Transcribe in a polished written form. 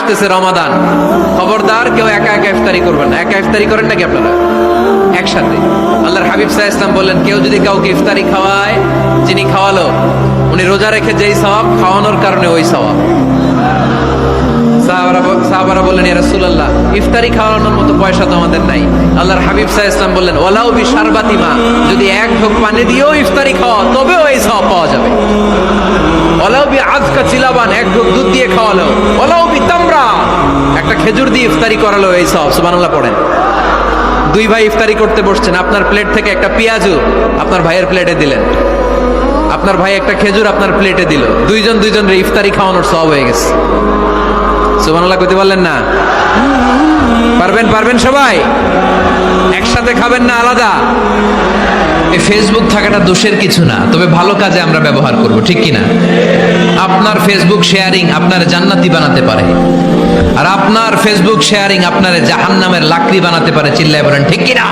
আসতেছে রমাদান, খবরদার কেউ একা একা ইফতারি করবেন না। একা ইফতারি করেন নাকি আপনারা? একসাথে। আল্লাহর হাবিব সাল্লাল্লাহু আলাইহি ওয়াসাল্লাম বললেন, কেউ যদি কাউকে ইফতারি খাওয়ায়, যিনি খাওয়ালো উনি রোজা রেখে যেই সওয়াব, খাওয়ানোর কারণে ওই সওয়াব। সাহাবারা বললেন, ইয়া রাসূলুল্লাহ, ইফতারি খাওয়ানোর মতো পয়সা তো আমাদের নাই। আল্লাহর হাবিব সাল্লাল্লাহু আলাইহি ওয়াসাল্লাম বললেন, ওয়ালাউ বিশারবাতি মা, যদি এক ঢোক পানি দিয়েও ইফতারি খাওয়া তবেও এই সওয়াব পাওয়া যাবে। ওয়ালাউ বিআযকা চিলাবান, এক ঢোক দুধ দিয়ে খাওয়ালো। ওয়ালাউ বিতামরা, একটা খেজুর দিয়ে ইফতারি করালো, এই সওয়াব। সুবহানাল্লাহ পড়েন। দুই ভাই ইফতারি করতে বসছেন, আপনার প্লেট থেকে একটা পেঁয়াজু আপনার ভাইয়ের প্লেটে দিলেন, আপনার ভাই একটা খেজুর আপনার প্লেটে দিল, দুইজনের ইফতারি খাওয়ানোর সওয়াব হয়ে গেছে। সুবহানাল্লাহ কইতে পারলেন না? পারবেন সবাই? একসাথে খাবেন না আলাদা? এই ফেসবুক থাকাটা দোষের কিছু না, তবে ভালো কাজে আমরা ব্যবহার করব, ঠিক কিনা? আপনার ফেসবুক শেয়ারিং আপনার জান্নাতি বানাতে পারে, আর আপনার ফেসবুক শেয়ারিং আপনার জাহান্নামের লাকড়ি বানাতে পারে। চিল্লায় বলেন ঠিক কিনা?